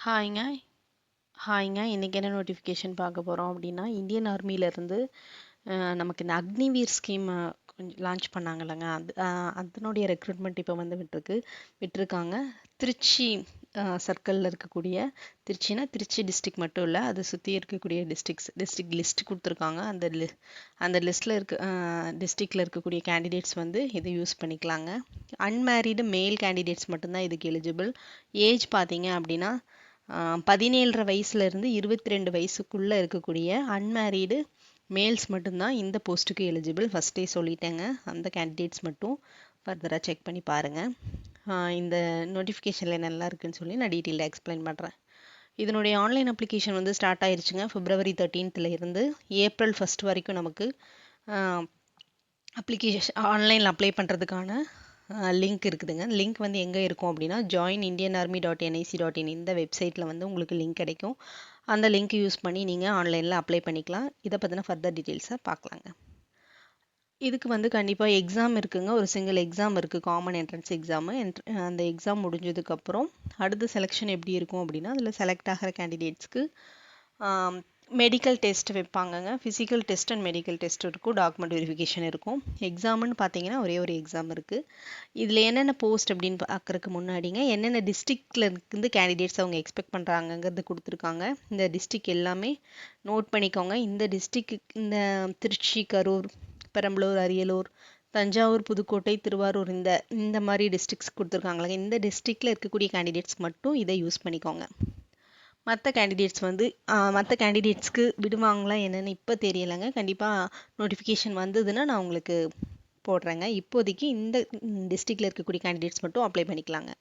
ஹாய்ங்க ஹாய்ங்க இன்றைக்கி என்ன நோட்டிஃபிகேஷன் பார்க்க போகிறோம் அப்படின்னா இந்தியன் ஆர்மியிலேருந்து நமக்கு இந்த அக்னிவீர் ஸ்கீம் கொஞ்சம் லான்ச் பண்ணாங்கல்லங்க அதனுடைய ரெக்ரூட்மெண்ட் இப்போ வந்து விட்டுருக்காங்க திருச்சி சர்க்கிளில் இருக்கக்கூடிய திருச்சி டிஸ்ட்ரிக்ட் மட்டும் இல்லை அதை சுற்றி இருக்கக்கூடிய டிஸ்ட்ரிக்ட் லிஸ்ட் கொடுத்துருக்காங்க. அந்த லிஸ்ட்டில் டிஸ்ட்ரிக்டில் இருக்கக்கூடிய கேண்டிடேட்ஸ் வந்து இதை யூஸ் பண்ணிக்கலாங்க. அன்மேரிடு மேல் கேண்டிடேட்ஸ் மட்டும்தான் இதுக்கு எலிஜிபிள். ஏஜ் பார்த்தீங்க அப்படின்னா 17.5 வயசுலேருந்து 22 வயசுக்குள்ளே இருக்கக்கூடிய அன்மேரீடு மேல்ஸ் மட்டும்தான் இந்த போஸ்ட்டுக்கு எலிஜிபிள். ஃபஸ்ட்டே சொல்லிட்டேங்க. அந்த கேண்டிடேட்ஸ் மட்டும் ஃபர்தராக செக் பண்ணி பாருங்கள். இந்த நோட்டிஃபிகேஷனில் என்னெல்லாம் இருக்குதுன்னு சொல்லி நான் டீட்டெயிலாக எக்ஸ்பிளைன் பண்ணுறேன். இதனுடைய ஆன்லைன் அப்ளிகேஷன் வந்து ஸ்டார்ட் ஆயிடுச்சுங்க. February 13th இருந்து April 1st வரைக்கும் நமக்கு அப்ளிகேஷன் ஆன்லைனில் அப்ளை பண்ணுறதுக்கான லிங்க் இருக்குதுங்க. லிங்க் வந்து எங்கே இருக்கும் அப்படின்னா joinindianarmy.nic.in இந்த வெப்சைட்டில் வந்து உங்களுக்கு லிங்க் கிடைக்கும். அந்த லிங்க் யூஸ் பண்ணி நீங்கள் ஆன்லைனில் அப்ளை பண்ணிக்கலாம். இதை பற்றின ஃபர்தர் டீட்டெயில்ஸை பார்க்கலாங்க. இதுக்கு வந்து கண்டிப்பாக எக்ஸாம் இருக்குங்க. ஒரு சிங்கிள் எக்ஸாம் இருக்குது, காமன் என்ட்ரன்ஸ் எக்ஸாமு. அந்த எக்ஸாம் முடிஞ்சதுக்கப்புறம் அடுத்த செலெக்ஷன் எப்படி இருக்கும் அப்படின்னா அதில் செலக்ட் ஆகிற கேண்டிடேட்ஸ்க்கு மெடிக்கல் டெஸ்ட் வைப்பாங்கங்க. Physical test and medical test இருக்கும், டாக்குமெண்ட் வெரிஃபிகேஷன் இருக்கும். எக்ஸாம்னு பார்த்தீங்கன்னா ஒரே ஒரு எக்ஸாம் இருக்குது. இதில் என்னென்ன போஸ்ட் அப்படின்னு பார்க்குறதுக்கு முன்னாடிங்க என்னென்ன டிஸ்ட்ரிக்டில் இருந்து கேண்டிடேட்ஸ் அவங்க எக்ஸ்பெக்ட் பண்ணுறாங்கங்கிறது கொடுத்துருக்காங்க. இந்த டிஸ்ட்ரிக் எல்லாமே நோட் பண்ணிக்கோங்க. இந்த டிஸ்ட்ரிக் இந்த திருச்சி, கரூர், பெரம்பலூர், அரியலூர், தஞ்சாவூர், புதுக்கோட்டை, திருவாரூர் இந்த மாதிரி டிஸ்ட்ரிக்ஸ் கொடுத்துருக்காங்களே, இந்த டிஸ்ட்ரிக்டில் இருக்கக்கூடிய கேண்டிடேட்ஸ்க்கு மட்டும் இதை யூஸ் பண்ணிக்கோங்க. மற்ற கேண்டிடேட்ஸ்க்கு விடுவாங்களா என்னென்னு இப்போ தெரியலைங்க. கண்டிப்பாக நோட்டிஃபிகேஷன் வந்ததுன்னா நான் உங்களுக்கு போடுறேங்க. இப்போதைக்கு இந்த டிஸ்ட்ரிக்டில் இருக்கக்கூடிய கேண்டிடேட்ஸ் மட்டும் அப்ளை பண்ணிக்கலாங்க.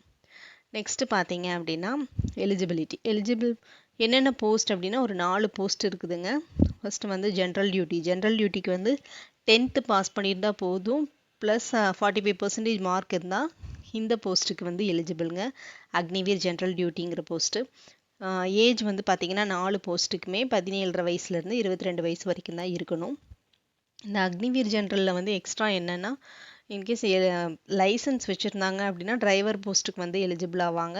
நெக்ஸ்ட்டு பார்த்தீங்க அப்படின்னா எலிஜிபிள் என்னென்ன போஸ்ட் அப்படின்னா ஒரு 4 போஸ்ட் இருக்குதுங்க. ஃபஸ்ட்டு வந்து ஜென்ரல் டியூட்டிக்கு வந்து 10th பாஸ் பண்ணியிருந்தால் போதும், ப்ளஸ் 45% மார்க் இருந்தால் இந்த போஸ்ட்டுக்கு வந்து எலிஜிபிளுங்க. அக்னிவீர் ஜென்ரல் டியூட்டிங்கிற போஸ்ட்டு. ஏஜ் வந்து பார்த்திங்கன்னா 4 போஸ்ட்டுக்குமே 17.5 வயசுலேருந்து 22 வயசு வரைக்கும் தான் இருக்கணும். இந்த அக்னிவீர் ஜென்ரலில் வந்து எக்ஸ்ட்ரா என்னென்னா இன்கேஸ் லைசன்ஸ் வச்சுருந்தாங்க அப்படின்னா டிரைவர் போஸ்ட்டுக்கு வந்து எலிஜிபிள் ஆவாங்க.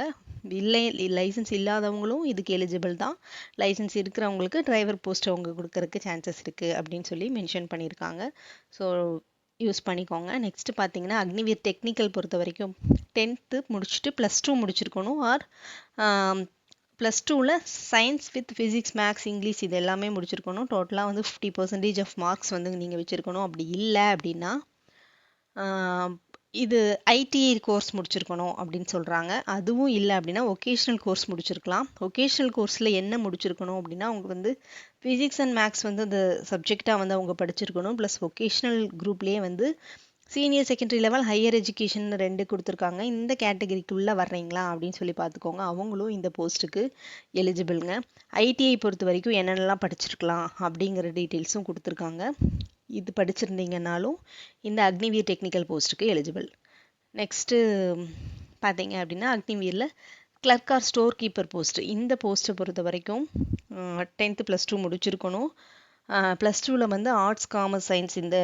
லைசன்ஸ் இல்லாதவங்களும் இதுக்கு எலிஜிபிள் தான். லைசன்ஸ் இருக்கிறவங்களுக்கு டிரைவர் போஸ்ட் அவங்க கொடுக்கறதுக்கு சான்சஸ் இருக்குது அப்படின்னு சொல்லி மென்ஷன் பண்ணியிருக்காங்க. ஸோ யூஸ் பண்ணிக்கோங்க. நெக்ஸ்ட்டு பார்த்தீங்கன்னா அக்னிவீர் டெக்னிக்கல் பொறுத்த வரைக்கும் 10th முடிச்சுட்டு +2 முடிச்சிருக்கணும். ஆர் +2ல் science with physics, maths, English இது எல்லாமே முடிச்சிருக்கணும். டோட்டலாக வந்து 50% ஆஃப் மார்க்ஸ் வந்து நீங்கள் வச்சுருக்கணும். அப்படி இல்லை அப்படின்னா இது ஐடிஐ கோர்ஸ் முடிச்சிருக்கணும் அப்படின்னு சொல்கிறாங்க. அதுவும் இல்லை அப்படின்னா ஒகேஷ்னல் கோர்ஸ் முடிச்சிருக்கலாம். ஒகேஷ்னல் கோர்ஸில் என்ன முடிச்சிருக்கணும் அப்படின்னா அவங்க வந்து ஃபிசிக்ஸ் அண்ட் மேக்ஸ் வந்து அந்த சப்ஜெக்டாக வந்து அவங்க படிச்சிருக்கணும். ப்ளஸ் ஒகேஷ்னல் குரூப்லேயே வந்து senior secondary level, higher education 2 கொடுத்துருக்காங்க. இந்த கேட்டகரிக்குள்ளே வர்றீங்களா அப்படின்னு சொல்லி பார்த்துக்கோங்க. அவங்களும் இந்த போஸ்ட்டுக்கு எலிஜிபிளுங்க. ஐடிஐ பொறுத்த வரைக்கும் என்னென்னலாம் படிச்சிருக்கலாம் அப்படிங்கிற டீட்டெயில்ஸும் கொடுத்துருக்காங்க. இது படிச்சிருந்தீங்கன்னாலும் இந்த அக்னிவீர் டெக்னிக்கல் போஸ்ட்டுக்கு எலிஜிபிள். நெக்ஸ்ட்டு பார்த்தீங்க அப்படின்னா அக்னிவீரில் clerk or store keeper post. இந்த போஸ்ட்டை பொறுத்த வரைக்கும் 10th +2 முடிச்சிருக்கணும். +2ல் வந்து ஆர்ட்ஸ், காமர்ஸ், சயின்ஸ் இந்த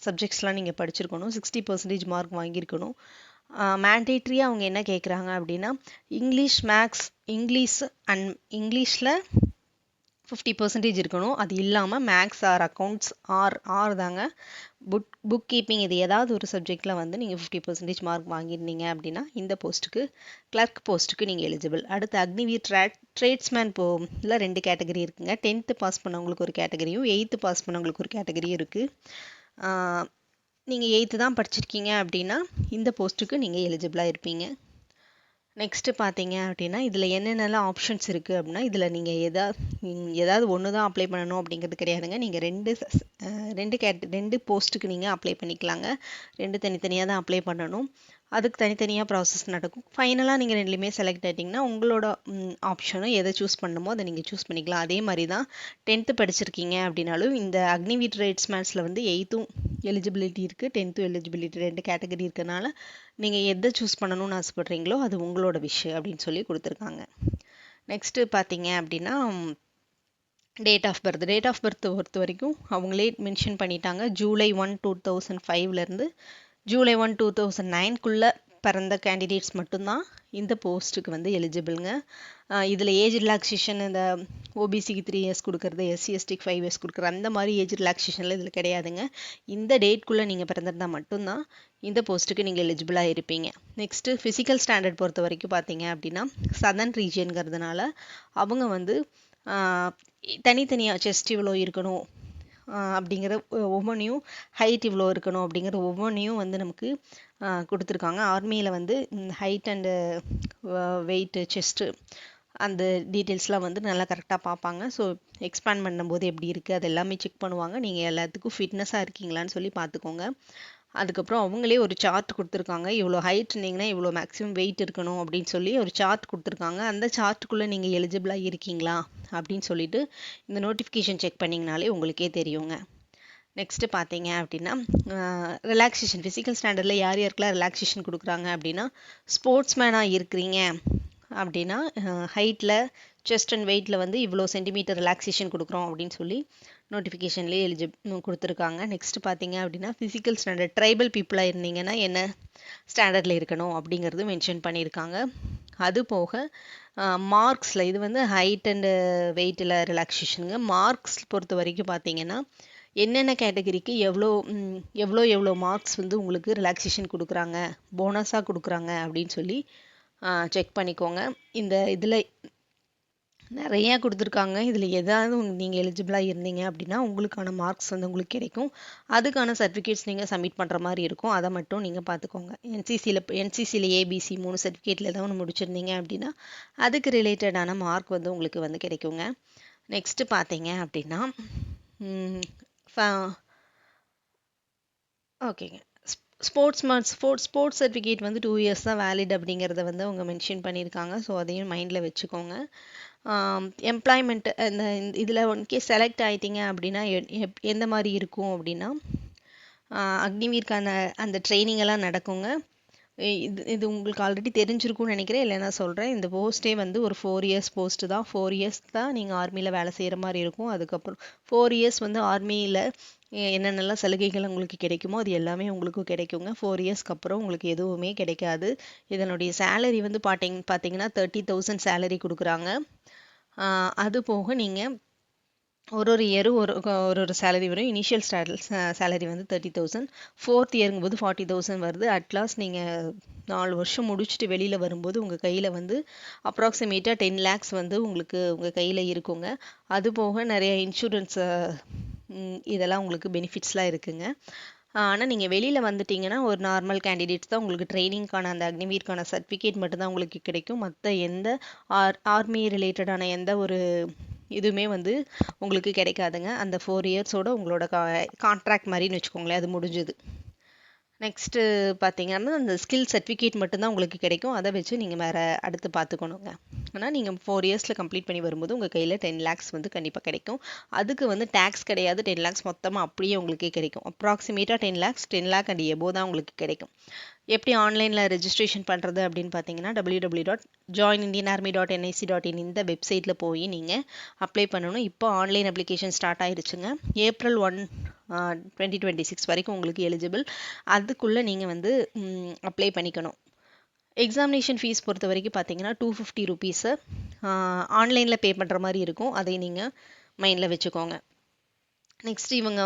சப்ஜெக்ட்ஸ்லாம் நீங்கள் படிச்சிருக்கணும். 60% மார்க் வாங்கியிருக்கணும். மேண்டேட்ரியாக அவங்க என்ன கேட்குறாங்க அப்படின்னா இங்கிலீஷில் 50% இருக்கணும். அது இல்லாமல் மேக்ஸ் ஆர் அக்கௌண்ட்ஸ் ஆர் தாங்க புக் கீப்பிங் இது ஏதாவது ஒரு சப்ஜெக்டில் வந்து நீங்கள் 50% மார்க் வாங்கியிருந்தீங்க அப்படின்னா இந்த போஸ்ட்டுக்கு கிளர்க் போஸ்ட்டுக்கு நீங்கள் எலிஜிபிள். அடுத்து அக்னிவீர் ட்ரேட்ஸ்மேன் இதில் 2 கேட்டகரி இருக்குங்க. 10th பாஸ் பண்ணவங்களுக்கு ஒரு கேட்டகரியும் 8th பாஸ் பண்ணவங்களுக்கு ஒரு கேட்டகரியும் இருக்குது. நீங்கள் 8th தான் படிச்சிருக்கீங்க அப்படின்னா இந்த போஸ்ட்டுக்கு நீங்கள் எலிஜிபிளாக இருப்பீங்க. நெக்ஸ்ட்டு பார்த்தீங்க அப்படின்னா இதில் என்னென்னலாம் ஆப்ஷன்ஸ் இருக்குது அப்படின்னா இதில் நீங்கள் ஏதாவது ஒன்று தான் அப்ளை பண்ணணும் அப்படிங்கிறது கிடையாதுங்க. நீங்கள் 2 போஸ்ட்டுக்கு நீங்கள் அப்ளை பண்ணிக்கலாங்க. 2 தனித்தனியாக தான் அப்ளை பண்ணணும். அதுக்கு தனித்தனியாக ப்ராசஸ் நடக்கும். ஃபைனலாக நீங்கள் 2லையுமே செலக்ட் ஆகிட்டிங்கன்னா உங்களோட ஆப்ஷனும் எதை சூஸ் பண்ணணுமோ அதை நீங்கள் சூஸ் பண்ணிக்கலாம். அதே மாதிரி தான் 10th படிச்சிருக்கீங்க அப்படின்னாலும் இந்த அக்னிவீர் ட்ரேட்ஸ்மேன்ஸில் வந்து 8th எலிஜிபிலிட்டி இருக்குது, 10th எலிஜிபிலிட்டி 2 கேட்டகரி இருக்கனால நீங்கள் எதை சூஸ் பண்ணணும்னு ஆசைப்படுறீங்களோ அது உங்களோட விஷயம் அப்படின்னு சொல்லி கொடுத்துருக்காங்க. நெக்ஸ்ட்டு பார்த்தீங்க அப்படின்னா டேட் ஆஃப் பர்த் பொறுத்த வரைக்கும் அவங்களே மென்ஷன் பண்ணிட்டாங்க. July 1, 2005 July 1, 2009 பிறந்த கேண்டிடேட்ஸ் மட்டும்தான் இந்த போஸ்ட்டுக்கு வந்து எலிஜிபிள்ங்க. இதில் ஏஜ் ரிலாக்ஸேஷன் இந்த ஓபிசிக்கு 3 இயர்ஸ் கொடுக்குறது, எஸ்சி எஸ்டிக்கு 5 இயர்ஸ் கொடுக்குறது அந்த மாதிரி ஏஜ் ரிலாக்ஸேஷனில் இதில் கிடையாதுங்க. இந்த டேட்குள்ளே நீங்கள் பிறந்திருந்தால் மட்டும்தான் இந்த போஸ்ட்டுக்கு நீங்கள் எலிஜிபிளாக இருப்பீங்க. நெக்ஸ்ட்டு ஃபிசிக்கல் ஸ்டாண்டர்ட் பொறுத்த வரைக்கும் பார்த்தீங்க அப்படின்னா சதர்ன் ரீஜியனுங்கிறதுனால அவங்க வந்து தனித்தனியாக செஸ்ட் இவ்வளோ இருக்கணும் அப்படிங்கிற ஒவ்வொன்றையும், ஹைட் இவ்வளோ இருக்கணும் அப்படிங்கிற ஒவ்வொன்றையும் வந்து நமக்கு கொடுத்துருக்காங்க. ஆர்மியில் வந்து ஹைட் அண்டு வெயிட்டு, செஸ்ட்டு அந்த டீட்டெயில்ஸ்லாம் வந்து நல்லா கரெக்டாக பார்ப்பாங்க. ஸோ எக்ஸ்பேண்ட் பண்ணும்போது எப்படி இருக்குது அது எல்லாமே செக் பண்ணுவாங்க. நீங்கள் எல்லாத்துக்கும் ஃபிட்னஸாக இருக்கீங்களான்னு சொல்லி பார்த்துக்கோங்க. அதுக்கப்புறம் அவங்களே ஒரு சார்ட் கொடுத்துருக்காங்க. இவ்வளோ ஹைட் இருந்தீங்கன்னா இவ்வளோ மேக்ஸிமம் வெயிட் இருக்கணும் அப்படின்னு சொல்லி ஒரு சார்ட் கொடுத்துருக்காங்க. அந்த சார்ட்டுக்குள்ளே நீங்கள் எலிஜிபிளாக இருக்கீங்களா அப்படின்னு சொல்லிட்டு இந்த நோட்டிஃபிகேஷன் செக் பண்ணிங்கனாலே உங்களுக்கே தெரியுங்க. நெக்ஸ்ட்டு பார்த்தீங்க அப்படின்னா ரிலாக்ஸேஷன், ஃபிசிக்கல் ஸ்டாண்டர்டில் யார் யாருக்கெல்லாம் ரிலாக்ஸேஷன் கொடுக்குறாங்க அப்படின்னா, ஸ்போர்ட்ஸ் மேனாக இருக்கிறீங்க அப்படின்னா ஹைட்டில், செஸ்ட் அண்ட் வெயிட்டில் வந்து இவ்வளோ சென்டிமீட்டர் ரிலாக்ஸேஷன் கொடுக்குறோம் அப்படின்னு சொல்லி நோட்டிஃபிகேஷன்லேயே கொடுத்துருக்காங்க. நெக்ஸ்ட் பார்த்தீங்க அப்படின்னா ஃபிசிக்கல் ஸ்டாண்டர்ட், ட்ரைபல் பீப்புளாக இருந்தீங்கன்னா என்ன ஸ்டாண்டர்டில் இருக்கணும் அப்படிங்கிறது மென்ஷன் பண்ணியிருக்காங்க. அது போக மார்க்ஸில் இது வந்து ஹைட் அண்டு வெயிட்டில் ரிலாக்ஸேஷனுங்க. மார்க்ஸ் பொறுத்த வரைக்கும் பார்த்தீங்கன்னா என்னென்ன கேட்டகரிக்கு எவ்வளோ மார்க்ஸ் வந்து உங்களுக்கு ரிலாக்ஸேஷன் கொடுக்குறாங்க, போனஸாக கொடுக்குறாங்க அப்படின்னு சொல்லி செக் பண்ணிக்கோங்க. இந்த இதில் நிறையா கொடுத்துருக்காங்க. இதில் எதாவது நீங்கள் எலிஜிபிளாக இருந்தீங்க அப்படின்னா உங்களுக்கான மார்க்ஸ் வந்து உங்களுக்கு கிடைக்கும். அதுக்கான சர்டிஃபிகேட்ஸ் நீங்கள் சப்மிட் பண்ணுற மாதிரி இருக்கும். அதை மட்டும் நீங்கள் பார்த்துக்கோங்க. என்சிசியில் ஏபிசி 3 சர்டிஃபிகேட்டில் ஏதாவது ஒன்று முடிச்சிருந்தீங்க அப்படின்னா அதுக்கு ரிலேட்டடான மார்க் வந்து உங்களுக்கு வந்து கிடைக்குங்க. நெக்ஸ்ட்டு பார்த்தீங்க அப்படின்னா ஓகேங்க, ஸ்போர்ட்ஸ் சர்டிஃபிகேட் வந்து 2 இயர்ஸ் தான் வேலிட் அப்படிங்கிறத வந்து அவங்க மென்ஷன் பண்ணியிருக்காங்க. ஸோ அதையும் மைண்டில் வச்சுக்கோங்க. எம்ப்ளாய்மெண்ட் இந்த இதில் ஒன்கேஸ் செலக்ட் ஆகிட்டீங்க அப்படின்னா எந்த மாதிரி இருக்கும் அப்படின்னா, அக்னிவீர்க்கான அந்த ட்ரைனிங் எல்லாம் நடக்குங்க. இது உங்களுக்கு ஆல்ரெடி தெரிஞ்சிருக்கும்னு நினைக்கிறேன், இல்லை நான் சொல்கிறேன். இந்த போஸ்ட்டே வந்து ஒரு 4 இயர்ஸ் போஸ்ட்டு தான். 4 இயர்ஸ் தான் நீங்கள் ஆர்மியில் வேலை செய்கிற மாதிரி இருக்கும். அதுக்கப்புறம் 4 இயர்ஸ் வந்து ஆர்மியில் என்னென்னலாம் சலுகைகள் உங்களுக்கு கிடைக்குமோ அது எல்லாமே உங்களுக்கு கிடைக்குங்க. 4 இயர்ஸ்க்கு அப்புறம் உங்களுக்கு எதுவுமே கிடைக்காது. இதனுடைய சேலரி வந்து பார்த்தீங்கன்னா 30,000 சேலரி கொடுக்குறாங்க. அது போக நீங்கள் ஒரு இயரும் ஒரு சேலரி வரும். இனிஷியல் சேலரி வந்து 30,000, 4th இயருங்கும்போது 40,000 வருது. அட்லாஸ்ட் நீங்கள் 4 வருஷம் முடிச்சுட்டு வெளியில் வரும்போது உங்கள் கையில் வந்து அப்ராக்சிமேட்டாக 10 lakhs வந்து உங்களுக்கு உங்கள் கையில் இருக்குங்க. அது போக நிறைய இன்சூரன்ஸ் இதெல்லாம் உங்களுக்கு பெனிஃபிட்ஸ்லாம் இருக்குங்க. ஆனால் நீங்கள் வெளியில் வந்துட்டிங்கன்னா ஒரு நார்மல் கேண்டிடேட்ஸ் தான் உங்களுக்கு ட்ரைனிங்க்கான அந்த அக்னிவீர்க்கான சர்டிஃபிகேட் மட்டும்தான் உங்களுக்கு கிடைக்கும். மற்ற எந்த ஆர்மி ரிலேட்டடான எந்த ஒரு இதுவுமே வந்து உங்களுக்கு கிடைக்காதுங்க. அந்த 4 இயர்ஸோட உங்களோட கான்ட்ராக்ட் மாதிரின்னு வச்சுக்கோங்களேன், அது முடிஞ்சுது. நெக்ஸ்ட்டு பார்த்தீங்கன்னா அந்த ஸ்கில் சர்டிஃபிகேட் மட்டும்தான் உங்களுக்கு கிடைக்கும். அதை வச்சு நீங்கள் வேறு அடுத்து பார்த்துக்கணுங்க. ஆனால் நீங்கள் 4 இயர்ஸில் கம்ப்ளீட் பண்ணி வரும்போது உங்கள் கையில் 10 lakhs வந்து கண்டிப்பாக கிடைக்கும். அதுக்கு வந்து டேக்ஸ் கிடையாது. 10 lakhs மொத்தமாக அப்படியே உங்களுக்கே கிடைக்கும். அப்ராக்சிமேட்டாக 10 lakhs, 10 lakh அண்ட் எபோ தான் உங்களுக்கு கிடைக்கும். எப்படி ஆன்லைனில் ரெஜிஸ்ட்ரேஷன் பண்ணுறது அப்படின்னு பார்த்தீங்கன்னா www.joinindianarmy.nic.in இந்த வெப்சைட்டில் போய் நீங்கள் அப்ளை பண்ணணும். இப்போ ஆன்லைன் அப்ளிகேஷன் ஸ்டார்ட் ஆயிடுச்சுங்க. April 1, 2026 வரைக்கும் உங்களுக்கு எலிஜிபிள். அதுக்குள்ளே நீங்கள் வந்து அப்ளை பண்ணிக்கணும். எக்ஸாமினேஷன் ஃபீஸ் பொறுத்த வரைக்கும் பார்த்தீங்கன்னா 250 rupees ஆன்லைனில் பே பண்ணுற மாதிரி இருக்கும். அதை நீங்கள் மைண்டில் வச்சுக்கோங்க. நெக்ஸ்ட் இவங்க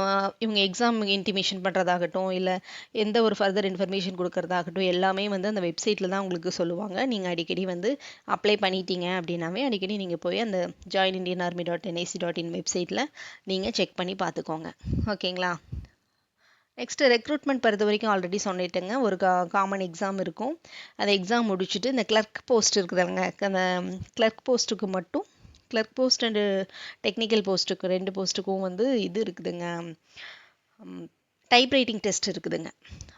எக்ஸாம் இன்டிமேஷன் பண்ணுறதாகட்டும், இல்லை எந்த ஒரு ஃபர்தர் இன்ஃபர்மேஷன் கொடுக்கறதாகட்டும் எல்லாமே வந்து அந்த வெப்சைட்டில் தான் உங்களுக்கு சொல்லுவாங்க. நீங்கள் அடிக்கடி வந்து அப்ளை பண்ணிட்டீங்க அப்படின்னாவே அடிக்கடி நீங்கள் போய் அந்த joinindianarmy.nic.in வெப்சைட்டில் நீங்கள் செக் பண்ணி பார்த்துக்கோங்க. ஓகேங்களா? நெக்ஸ்ட்டு ரெக்ரூட்மெண்ட் பொறுத்த வரைக்கும் ஆல்ரெடி சொல்லிட்டேங்க. ஒரு காமன் எக்ஸாம் இருக்கும். அந்த எக்ஸாம் முடிச்சுட்டு இந்த கிளர்க் போஸ்ட் இருக்குதுங்க, அந்த கிளர்க் போஸ்ட்டுக்கு மட்டும் கிளர்க் போஸ்ட் அண்டு டெக்னிக்கல் போஸ்ட்டுக்கு 2 போஸ்ட்டுக்கும் வந்து இது இருக்குதுங்க, டைப் ரைட்டிங் டெஸ்ட் இருக்குதுங்க.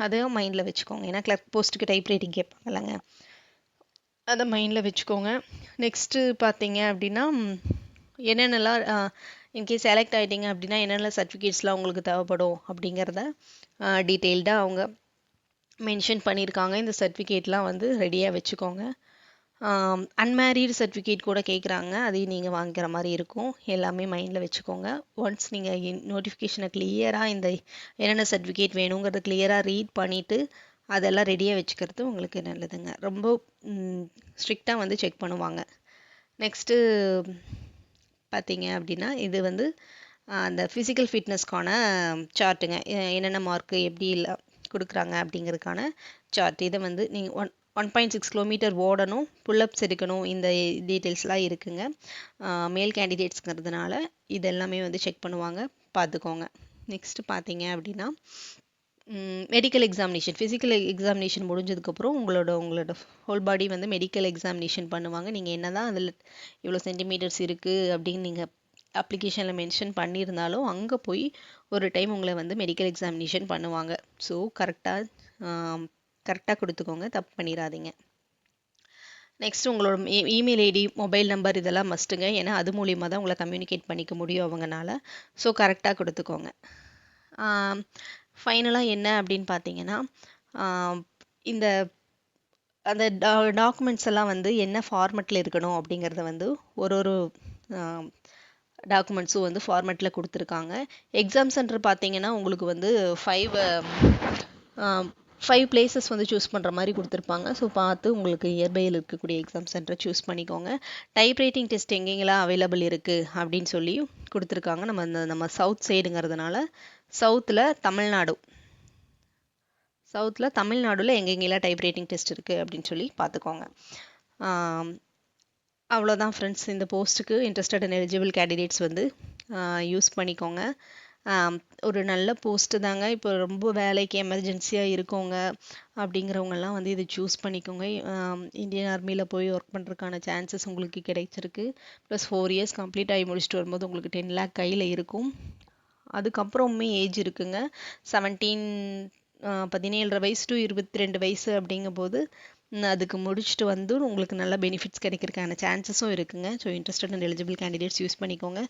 அதையும் மைண்டில் வச்சுக்கோங்க. ஏன்னா கிளர்க் போஸ்ட்டுக்கு டைப் ரைட்டிங் கேட்பாங்கல்லங்க, அதை மைண்டில் வச்சுக்கோங்க. நெக்ஸ்ட்டு பார்த்தீங்க அப்படின்னா என்னென்னலாம் இன்கேஸ் செலக்ட் ஆகிட்டீங்க அப்படின்னா என்னென்ன சர்டிஃபிகேட்ஸ்லாம் உங்களுக்கு தேவைப்படும் அப்படிங்கிறத டீட்டெயில்டாக அவங்க மென்ஷன் பண்ணியிருக்காங்க. இந்த சர்டிஃபிகேட்லாம் வந்து ரெடியாக வச்சுக்கோங்க. அன்மேரீடு சர்டிஃபிகேட் கூட கேட்குறாங்க, அதையும் நீங்கள் வாங்கிக்கிற மாதிரி இருக்கும். எல்லாமே மைண்டில் வச்சுக்கோங்க. ஒன்ஸ் நீங்கள் நோட்டிஃபிகேஷனை கிளியராக இந்த என்னென்ன சர்டிஃபிகேட் வேணுங்கிறத கிளியராக ரீட் பண்ணிவிட்டு அதெல்லாம் ரெடியாக வச்சுக்கிறது உங்களுக்கு நல்லதுங்க. ரொம்ப ஸ்ட்ரிக்டாக வந்து செக் பண்ணுவாங்க. நெக்ஸ்ட்டு பார்த்தீங்க அப்படின்னா இது வந்து அந்த ஃபிசிக்கல் ஃபிட்னஸ்க்கான சார்ட்டுங்க. என்னென்ன மார்க்கு எப்படி இல்லை கொடுக்குறாங்க அப்படிங்கிறதுக்கான சார்ட். இதை வந்து நீங்கள் 1.6 கிலோமீட்டர் ஓடணும், புல்லப்ஸ் எடுக்கணும், இந்த டீட்டெயில்ஸ்லாம் இருக்குங்க. மேல் கேண்டிடேட்ஸ்ங்கிறதுனால இது எல்லாமே வந்து செக் பண்ணுவாங்க, பார்த்துக்கோங்க. நெக்ஸ்ட்டு பார்த்தீங்க அப்படின்னா மெடிக்கல் எக்ஸாமினேஷன், ஃபிசிக்கல் எக்ஸாமினேஷன் முடிஞ்சதுக்கப்புறம் உங்களோட ஹோல் பாடி வந்து மெடிக்கல் எக்ஸாமினேஷன் பண்ணுவாங்க. நீங்கள் என்ன தான் அதில் இவ்வளோ சென்டிமீட்டர்ஸ் இருக்குது அப்படின்னு நீங்கள் அப்ளிகேஷனில் மென்ஷன் பண்ணியிருந்தாலும் அங்கே போய் ஒரு டைம் உங்களை வந்து மெடிக்கல் எக்ஸாமினேஷன் பண்ணுவாங்க. ஸோ கரெக்டாக கொடுத்துக்கோங்க, தப்பு பண்ணிடாதீங்க. நெக்ஸ்ட் உங்களோட இமெயில் ஐடி, மொபைல் நம்பர் இதெல்லாம் மஸ்ட்டுங்க. ஏன்னா அது மூலியமாக தான் உங்களை கம்யூனிகேட் பண்ணிக்க முடியும் அவங்கனால. ஸோ கரெக்டாக கொடுத்துக்கோங்க. ஃபைனலாக என்ன அப்படின்னு பார்த்தீங்கன்னா இந்த அந்த டாக்குமெண்ட்ஸ் எல்லாம் வந்து என்ன ஃபார்மெட்டில் இருக்கணும் அப்படிங்கிறத வந்து ஒரு டாக்குமெண்ட்ஸும் வந்து ஃபார்மெட்டில் கொடுத்துருக்காங்க. எக்ஸாம் சென்டர் பார்த்தீங்கன்னா உங்களுக்கு வந்து 5 பிளேசஸ் வந்து சூஸ் பண்ணுற மாதிரி கொடுத்துருப்பாங்க. ஸோ பார்த்து உங்களுக்கு நியர்பையில் இருக்கக்கூடிய எக்ஸாம் சென்டரை சூஸ் பண்ணிக்கோங்க. டைப் ரைட்டிங் டெஸ்ட் எங்கெங்கெல்லாம் அவைலபிள் இருக்குது அப்படின்னு சொல்லி கொடுத்துருக்காங்க. நம்ம சவுத் சைடுங்கிறதுனால சவுத்தில் தமிழ்நாடுல எங்கெங்கெல்லாம் டைப் ரைட்டிங் டெஸ்ட் இருக்குது அப்படின்னு சொல்லி பார்த்துக்கோங்க. அவ்வளோதான் ஃப்ரெண்ட்ஸ். இந்த போஸ்ட்டுக்கு இன்ட்ரெஸ்டட் அண்ட் எலிஜிபிள் கேண்டிடேட்ஸ் வந்து யூஸ் பண்ணிக்கோங்க. ஒரு நல்ல போஸ்ட்டு தாங்க. இப்போ ரொம்ப வேலைக்கு எமர்ஜென்சியாக இருக்கவங்க அப்படிங்கிறவங்கெல்லாம் வந்து இதை சூஸ் பண்ணிக்கோங்க. இந்தியன் ஆர்மியில் போய் ஒர்க் பண்ணுறதுக்கான சான்சஸ் உங்களுக்கு கிடைச்சிருக்கு. ப்ளஸ் 4 இயர்ஸ் கம்ப்ளீட் ஆகி முடிச்சுட்டு வரும்போது உங்களுக்கு 10 lakh கையில் இருக்கும். அதுக்கப்புறமே ஏஜ் இருக்குங்க. 17 வயசு டு 22 வயசு அப்படிங்கும்போது அதுக்கு முடிச்சுட்டு வந்து உங்களுக்கு நல்ல பெனிஃபிட்ஸ் கிடைக்கிறதுக்கான சான்சஸும் இருக்குங்க. So interested and eligible candidates use பண்ணிக்கோங்க.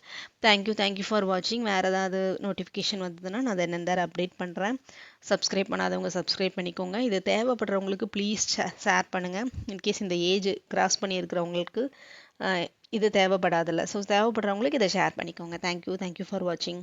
தேங்க்யூ ஃபார் வாட்சிங். வேறு ஏதாவது நோட்டிஃபிகேஷன் வந்ததுன்னா நான் அதை என்னென்ன அப்டேட் பண்ணுறேன். சப்ஸ்கிரைப் பண்ணாதவங்க சப்ஸ்கிரைப் பண்ணிக்கோங்க. இது தேவைப்படுறவங்களுக்கு ப்ளீஸ் ஷேர் பண்ணுங்கள். இன்கேஸ் இந்த ஏஜ் கிராஸ் பண்ணியிருக்கிறவங்களுக்கு இது தேவைப்படாதில்ல. ஸோ தேவைப்படுறவங்களுக்கு இதை ஷேர் பண்ணிக்கோங்க. தேங்க்யூ ஃபார் வாட்சிங்.